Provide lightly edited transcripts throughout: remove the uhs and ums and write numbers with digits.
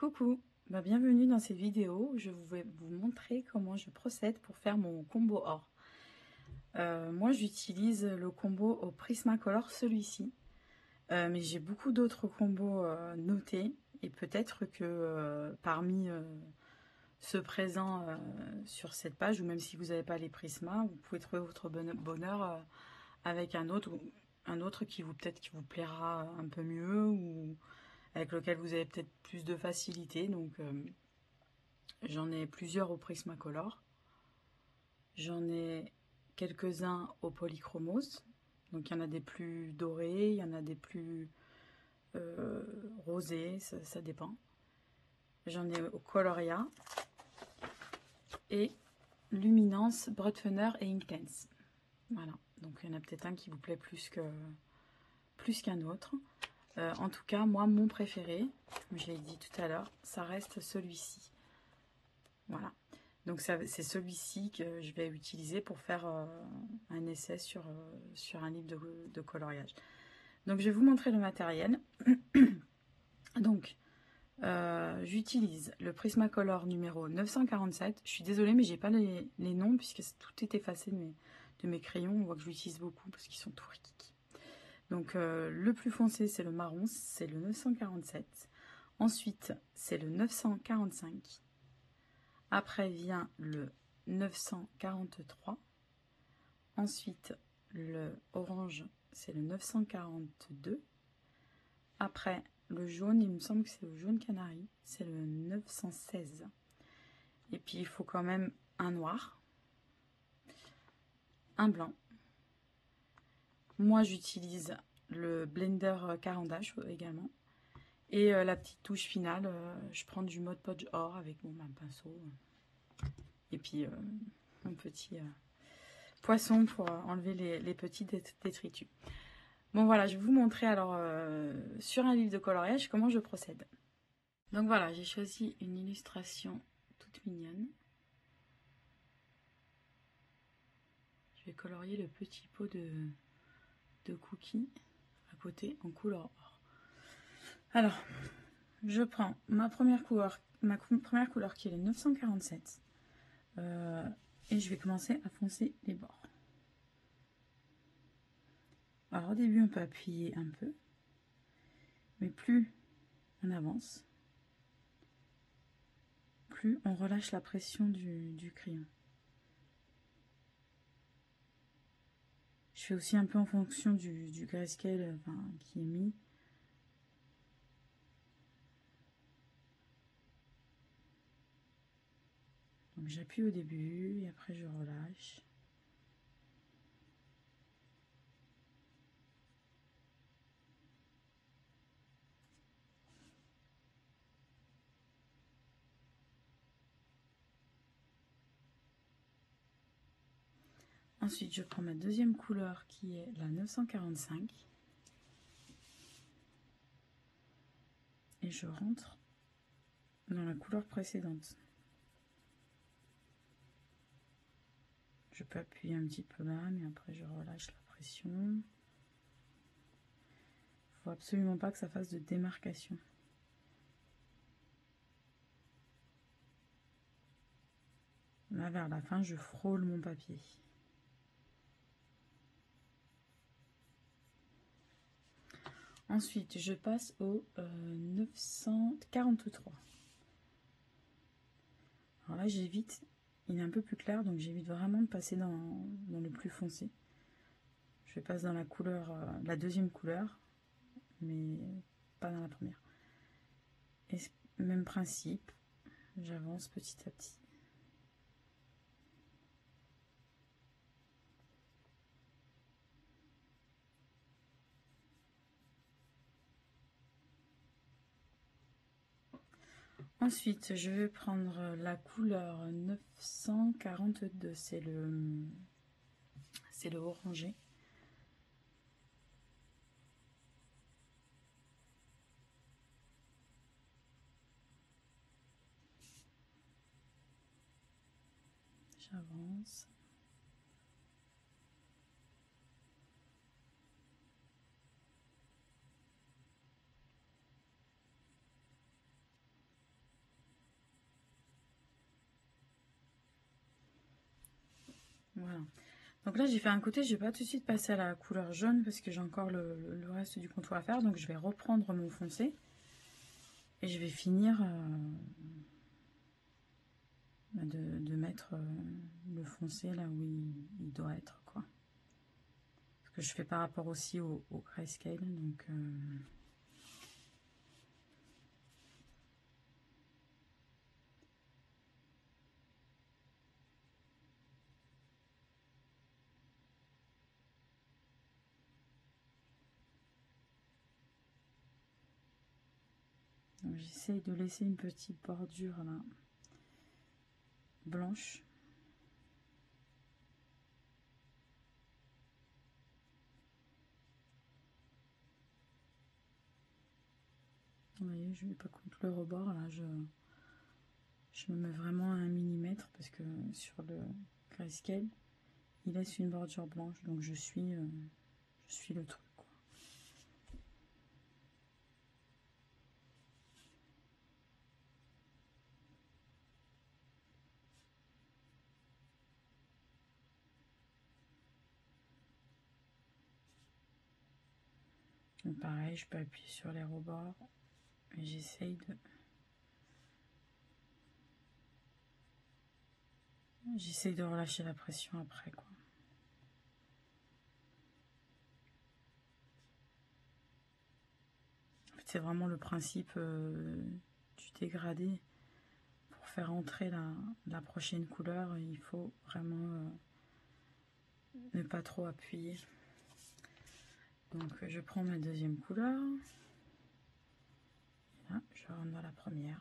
Coucou, bienvenue dans cette vidéo. Je vais vous montrer comment je procède pour faire mon combo or. Moi j'utilise le combo au Prismacolor, celui-ci. Mais j'ai beaucoup d'autres combos notés. Et peut-être que parmi ceux présents sur cette page, ou même si vous n'avez pas les Prisma, vous pouvez trouver votre bonheur avec un autre qui peut-être qui vous plaira un peu mieux, ou avec lequel vous avez peut-être plus de facilité. Donc j'en ai plusieurs au Prismacolor. J'en ai quelques-uns au Polychromos. Donc il y en a des plus dorés, il y en a des plus rosés, ça dépend. J'en ai au Coloria et Luminance, Brutfuner et Inktense. Voilà, donc il y en a peut-être un qui vous plaît plus qu'un autre. En tout cas, moi, mon préféré, comme je l'ai dit tout à l'heure, ça reste celui-ci. Voilà. Donc c'est celui-ci que je vais utiliser pour faire un essai sur un livre de coloriage. Donc je vais vous montrer le matériel. Donc j'utilise le Prismacolor numéro 947. Je suis désolée mais j'ai pas les noms puisque tout est effacé de mes crayons. On voit que je l'utilise beaucoup parce qu'ils sont tout rikiki. Donc le plus foncé c'est le marron, c'est le 947. Ensuite c'est le 945. Après vient le 943. Ensuite, le orange, c'est le 942. Après, le jaune, il me semble que c'est le jaune canari, c'est le 916. Et puis, il faut quand même un noir, un blanc. Moi, j'utilise le blender Caran d'Ache également. Et la petite touche finale, je prends du Mod Podge Or avec mon pinceau. Et puis, mon petit poisson pour enlever les petits détritus. Bon voilà, je vais vous montrer alors sur un livre de coloriage comment je procède. Donc voilà, j'ai choisi une illustration toute mignonne. Je vais colorier le petit pot de cookies à côté en couleur or. Alors, je prends ma première couleur qui est le 947 et je vais commencer à foncer les bords. Alors au début on peut appuyer un peu, mais plus on avance, plus on relâche la pression du crayon. Je fais aussi un peu en fonction du grayscale qui est mis. Donc j'appuie au début et après je relâche. Ensuite, je prends ma deuxième couleur qui est la 945 et je rentre dans la couleur précédente. Je peux appuyer un petit peu là, mais après je relâche la pression. Il ne faut absolument pas que ça fasse de démarcation. Là, vers la fin, je frôle mon papier. Ensuite, je passe au 943. Alors là, j'évite, il est un peu plus clair, donc j'évite vraiment de passer dans le plus foncé. Je passe dans la couleur, la deuxième couleur, mais pas dans la première. Et même principe, j'avance petit à petit. Ensuite, je vais prendre la couleur 942, c'est le orangé. J'avance. Voilà. Donc là, j'ai fait un côté, je vais pas tout de suite passer à la couleur jaune parce que j'ai encore le reste du contour à faire. Donc je vais reprendre mon foncé et je vais finir de mettre le foncé là où il doit être, quoi. Ce que je fais par rapport aussi au grayscale. Donc j'essaye de laisser une petite bordure là, blanche. Vous voyez, je ne vais pas contre le rebord là, je me mets vraiment à 1 mm parce que sur le grayscale, il laisse une bordure blanche, donc je suis le truc, quoi. Donc pareil, je peux appuyer sur les rebords et j'essaye de relâcher la pression après, quoi. En fait, c'est vraiment le principe du dégradé. Pour faire entrer la prochaine couleur, il faut vraiment ne pas trop appuyer. Donc je prends ma deuxième couleur. Et là, je rentre dans la première.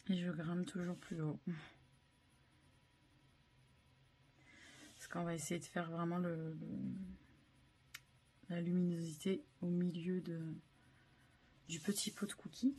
Et je grimpe toujours plus haut. Parce qu'on va essayer de faire vraiment la luminosité au milieu du petit pot de cookies.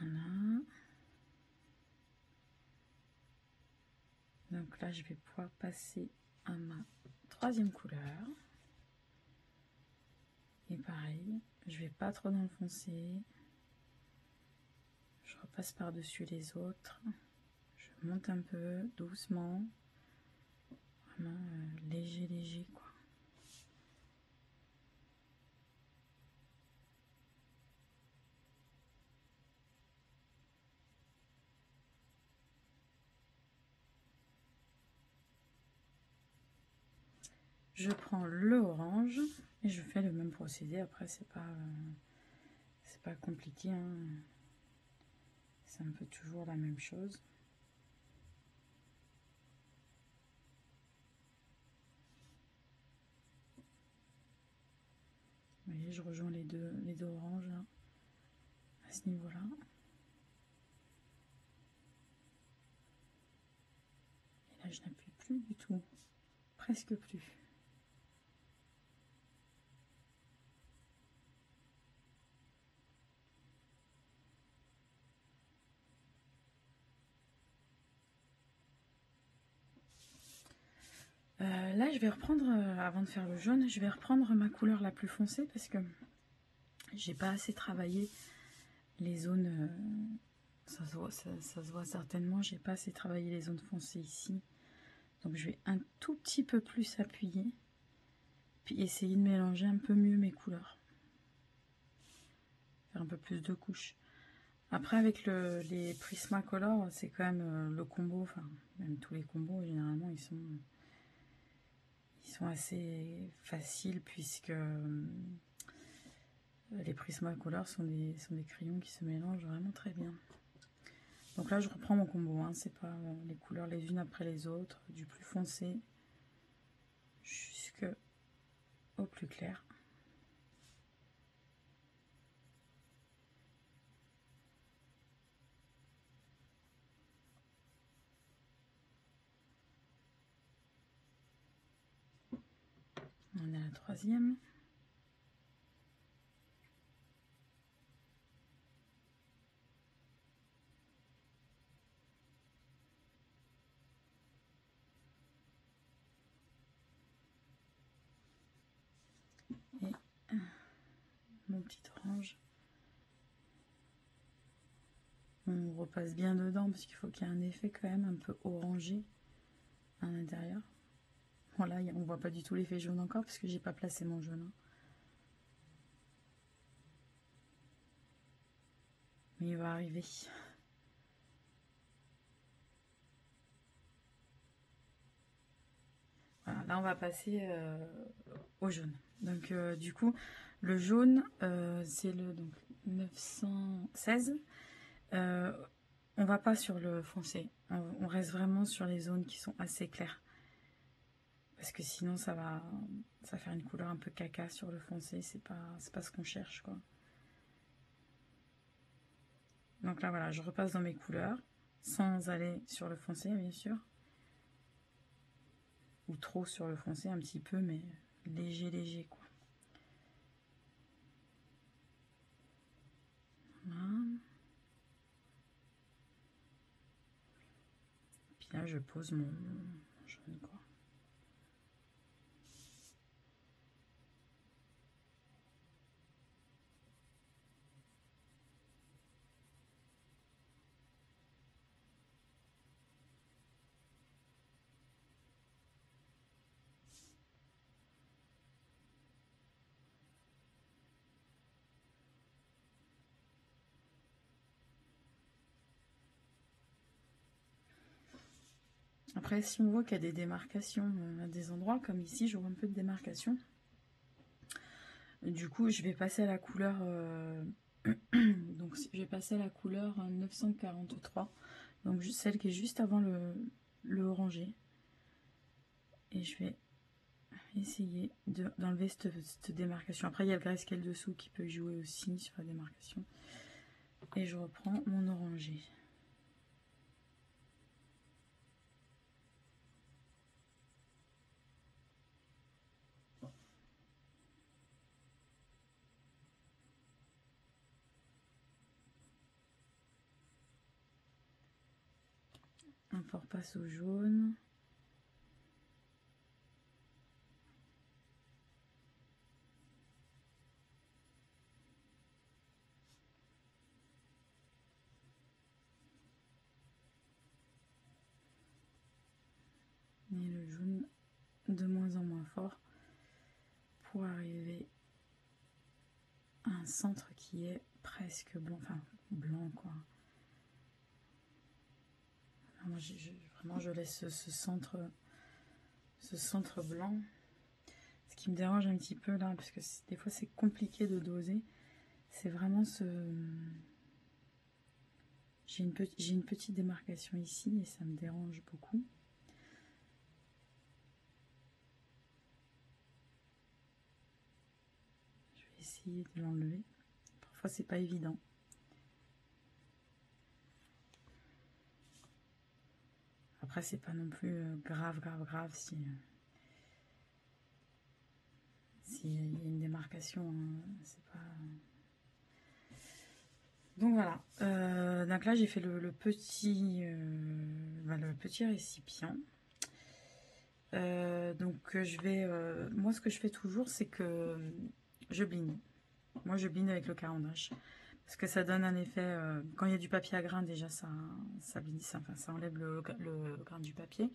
Voilà. Donc là, je vais pouvoir passer à ma troisième couleur. Et pareil, je vais pas trop dans le foncé. Je repasse par-dessus les autres. Je monte un peu, doucement. Vraiment léger, léger, quoi. Je prends le orange et je fais le même procédé. Après, c'est pas compliqué, hein. C'est un peu toujours la même chose. Vous voyez, je rejoins les deux oranges là, à ce niveau-là. Et là, je n'appuie plus du tout, presque plus. Là, je vais reprendre, avant de faire le jaune, je vais reprendre ma couleur la plus foncée parce que j'ai pas assez travaillé les zones. Ça se voit certainement, j'ai pas assez travaillé les zones foncées ici. Donc je vais un tout petit peu plus appuyer, puis essayer de mélanger un peu mieux mes couleurs. Faire un peu plus de couches. Après, avec les Prismacolor, c'est quand même le combo, enfin, même tous les combos, généralement, ils sont assez faciles puisque les Prismacolor sont des crayons qui se mélangent vraiment très bien. Donc là, je reprends mon combo, hein, c'est pas les couleurs les unes après les autres, du plus foncé jusqu'au plus clair. On est à la troisième. Et mon petit orange. On repasse bien dedans parce qu'il faut qu'il y ait un effet quand même un peu orangé à l'intérieur. Voilà, on voit pas du tout l'effet jaune encore parce que j'ai pas placé mon jaune. Mais il va arriver. Voilà, là on va passer au jaune. Donc du coup, le jaune, c'est le donc, 916. On va pas sur le foncé. On reste vraiment sur les zones qui sont assez claires. Parce que sinon ça va faire une couleur un peu caca sur le foncé. C'est pas ce qu'on cherche, quoi. Donc là voilà, je repasse dans mes couleurs. Sans aller sur le foncé, bien sûr. Ou trop sur le foncé, un petit peu, mais léger, quoi. Voilà. Puis là, je pose mon jaune, quoi. Après, si on voit qu'il y a des démarcations à des endroits, comme ici, je vois un peu de démarcation. Du coup, je vais passer à la couleur... donc, je vais passer à la couleur 943. Donc, celle qui est juste avant le orangé. Et je vais essayer d'enlever cette démarcation. Après, il y a le grayscale dessous qui peut jouer aussi sur la démarcation. Et je reprends mon orangé. On repasse au jaune. Et le jaune de moins en moins fort pour arriver à un centre qui est presque blanc, enfin blanc, quoi. Moi, vraiment, je laisse ce centre blanc. Ce qui me dérange un petit peu là, parce que des fois c'est compliqué de doser, c'est vraiment ce... J'ai une petite démarcation ici et ça me dérange beaucoup. Je vais essayer de l'enlever. Parfois c'est pas évident. Après c'est pas non plus grave si s'il y a une démarcation, hein, c'est pas... Donc voilà, donc là j'ai fait le petit récipient. Donc je vais, moi ce que je fais toujours c'est que je bline. Moi je bline avec le caran-d'âge parce que ça donne un effet, quand il y a du papier à grain déjà ça bline, enfin, ça enlève le grain du papier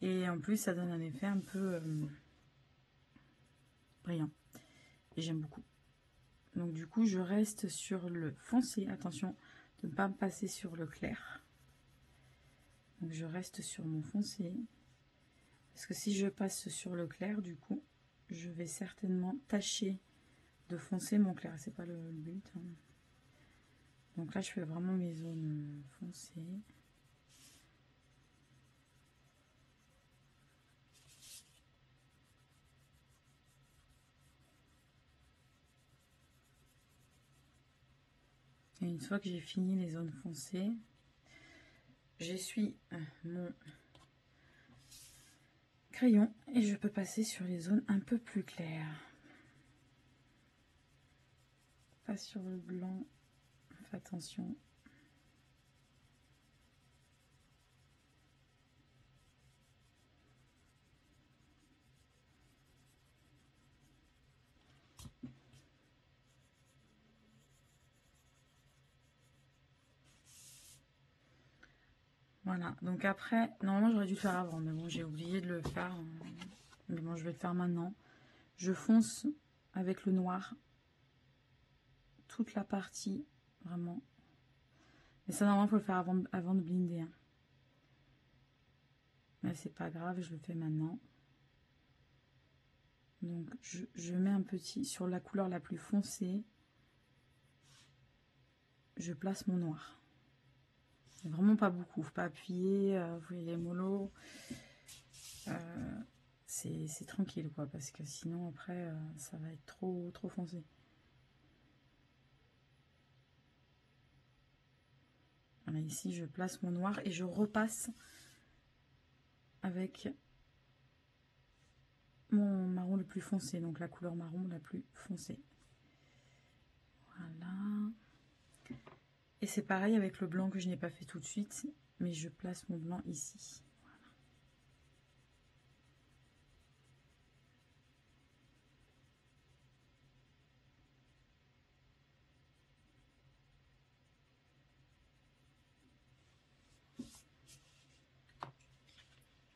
et en plus ça donne un effet un peu brillant et j'aime beaucoup. Donc du coup je reste sur le foncé, attention de ne pas me passer sur le clair. Donc je reste sur mon foncé. Parce que si je passe sur le clair, du coup, je vais certainement tâcher de foncer mon clair. C'est pas le but. Hein. Donc là, je fais vraiment mes zones foncées. Et une fois que j'ai fini les zones foncées, j'essuie mon crayon et je peux passer sur les zones un peu plus claires. Pas sur le blanc, fais attention. Voilà, donc après, normalement j'aurais dû le faire avant, mais bon, j'ai oublié de le faire. Mais bon, je vais le faire maintenant. Je fonce avec le noir toute la partie, vraiment. Mais ça, normalement, il faut le faire avant de blinder. Hein. Mais c'est pas grave, je le fais maintenant. Donc, je mets un petit, sur la couleur la plus foncée, je place mon noir. Vraiment pas beaucoup, faut pas appuyer, vous voyez les molos. C'est tranquille, quoi, parce que sinon, après, ça va être trop foncé. Voilà, ici, je place mon noir et je repasse avec mon marron le plus foncé, donc la couleur marron la plus foncée. Voilà. Et c'est pareil avec le blanc que je n'ai pas fait tout de suite, mais je place mon blanc ici.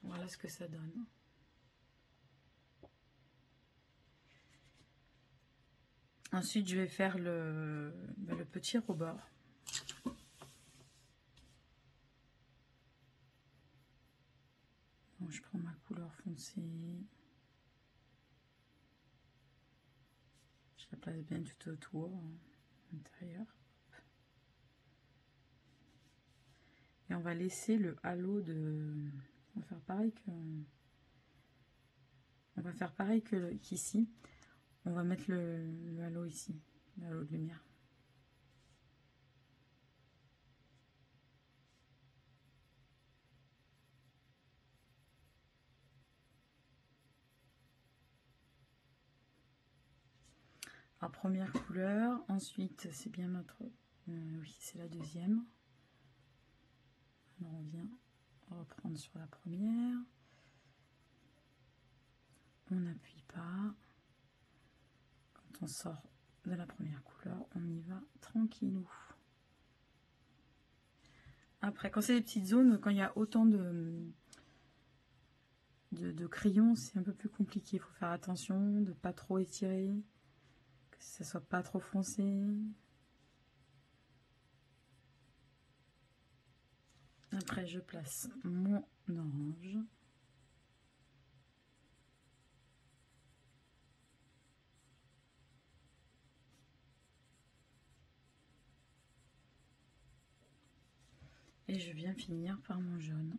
Voilà ce que ça donne. Ensuite, je vais faire le petit rebord. Donc, je prends ma couleur foncée. Je la place bien tout autour, à l'intérieur. Et on va laisser le halo de... On va faire pareil que... On va faire pareil qu'ici. On va mettre le halo ici, le halo de lumière. Alors, première couleur, ensuite c'est bien notre... oui, c'est la deuxième. Alors on vient reprendre sur la première. On n'appuie pas. Quand on sort de la première couleur, on y va tranquillou. Après, quand c'est des petites zones, quand il y a autant de crayons, c'est un peu plus compliqué. Il faut faire attention de ne pas trop étirer, que ça soit pas trop foncé. Après, je place mon orange. Et je viens finir par mon jaune.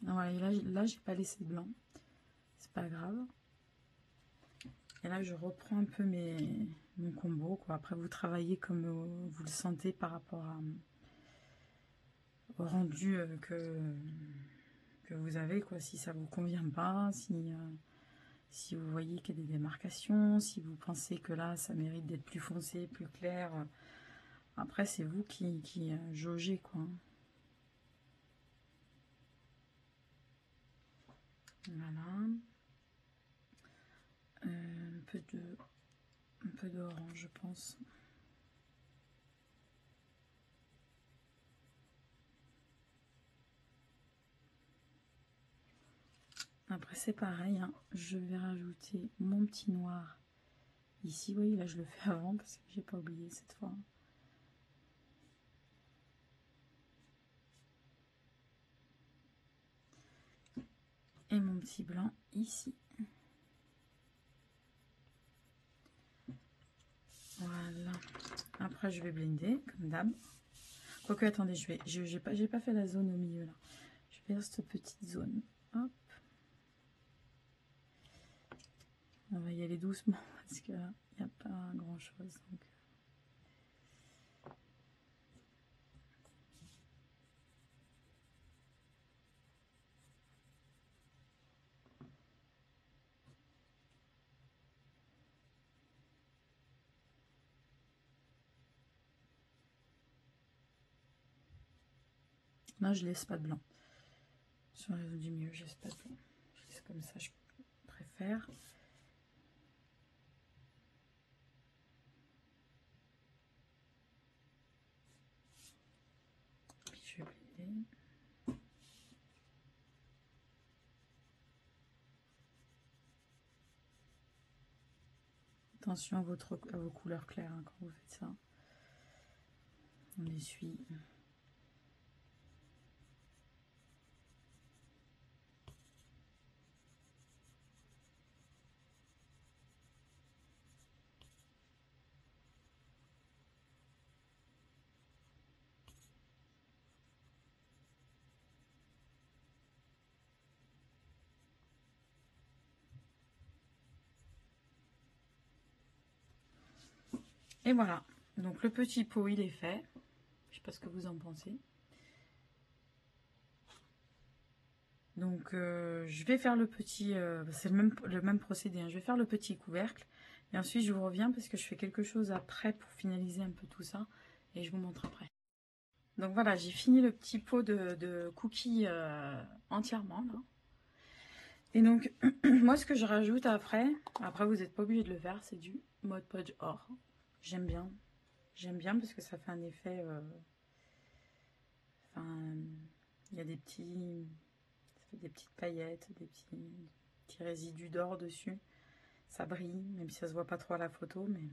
Ouais, là j'ai pas laissé blanc. C'est pas grave. Et là, je reprends un peu mon combo, quoi. Après, vous travaillez comme vous le sentez par rapport au rendu que vous avez, quoi. Si ça vous convient pas, si vous voyez qu'il y a des démarcations, si vous pensez que là, ça mérite d'être plus foncé, plus clair. Après, c'est vous qui jaugez, quoi. Voilà. Un peu d'orange, je pense. Après, c'est pareil, hein. Je vais rajouter mon petit noir ici. Vous voyez, là, je le fais avant parce que j'ai pas oublié cette fois. Et mon petit blanc ici. Voilà. Après, je vais blinder, comme d'hab. Quoique, attendez, j'ai pas fait la zone au milieu, là. Je vais faire cette petite zone. Hop. On va y aller doucement, parce que là, il n'y a pas grand-chose. Donc... Là, je laisse pas de blanc. Sur la zone du milieu, je laisse pas de blanc. C'est comme ça, je préfère. Puis je vais blinder. Attention à vos couleurs claires hein, quand vous faites ça. On essuie. Et voilà. Donc le petit pot, il est fait. Je sais pas ce que vous en pensez. Donc je vais faire le petit, c'est le même procédé, hein. Je vais faire le petit couvercle et ensuite je vous reviens parce que je fais quelque chose après pour finaliser un peu tout ça et je vous montre après. Donc voilà, j'ai fini le petit pot de cookies entièrement là. Et donc moi ce que je rajoute après vous n'êtes pas obligé de le faire, c'est du Mod Podge or. J'aime bien parce que ça fait un effet, il y a des petites paillettes, des petits résidus d'or dessus. Ça brille, même si ça se voit pas trop à la photo. Mais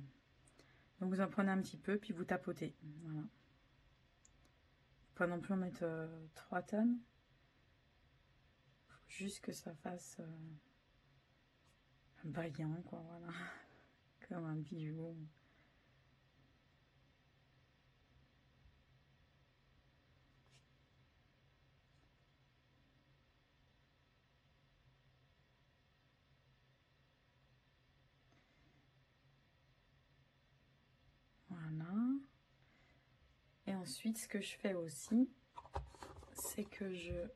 donc vous en prenez un petit peu, puis vous tapotez. Voilà. Pas non plus en mettre 3 tonnes. Faut juste que ça fasse brillant, quoi. Voilà. Comme un bijou. Voilà. Et ensuite, ce que je fais aussi, c'est que je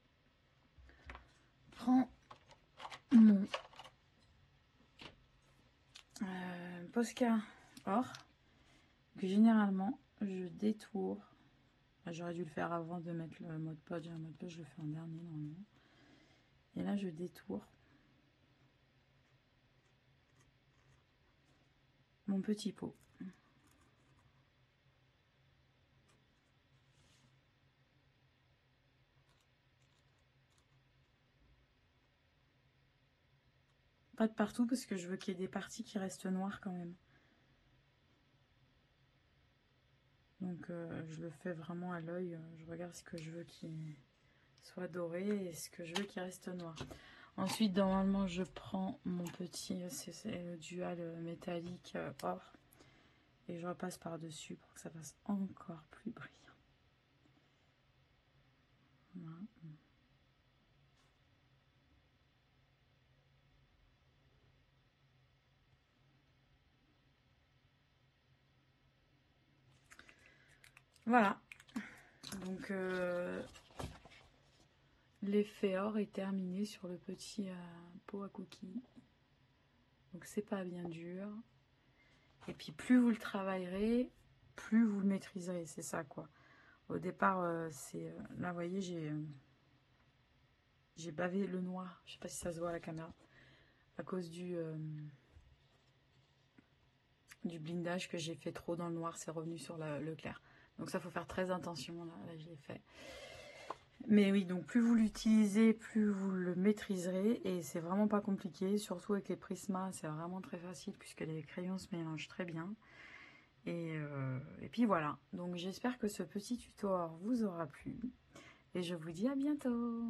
prends mon Posca or, que généralement, je détourne. J'aurais dû le faire avant de mettre le Mod Podge. Le Mod Podge, je le fais en dernier, normalement. Et là, je détourne mon petit pot. Pas de partout parce que je veux qu'il y ait des parties qui restent noires quand même. Donc je le fais vraiment à l'œil. Je regarde ce que je veux qu'il soit doré et ce que je veux qu'il reste noir. Ensuite, normalement, je prends mon petit, c'est le dual métallique or. Et je repasse par-dessus pour que ça fasse encore plus brillant. Voilà. Voilà. Donc l'effet or est terminé sur le petit pot à cookies. Donc c'est pas bien dur. Et puis plus vous le travaillerez, plus vous le maîtriserez. C'est ça quoi. Au départ, c'est là vous voyez j'ai bavé le noir. Je sais pas si ça se voit à la caméra. À cause du blindage que j'ai fait trop dans le noir, c'est revenu sur le clair. Donc ça faut faire très attention. Là je l'ai fait. Mais oui, donc plus vous l'utilisez, plus vous le maîtriserez. Et c'est vraiment pas compliqué, surtout avec les Prisma, c'est vraiment très facile puisque les crayons se mélangent très bien. Et puis voilà, donc j'espère que ce petit tuto vous aura plu. Et je vous dis à bientôt.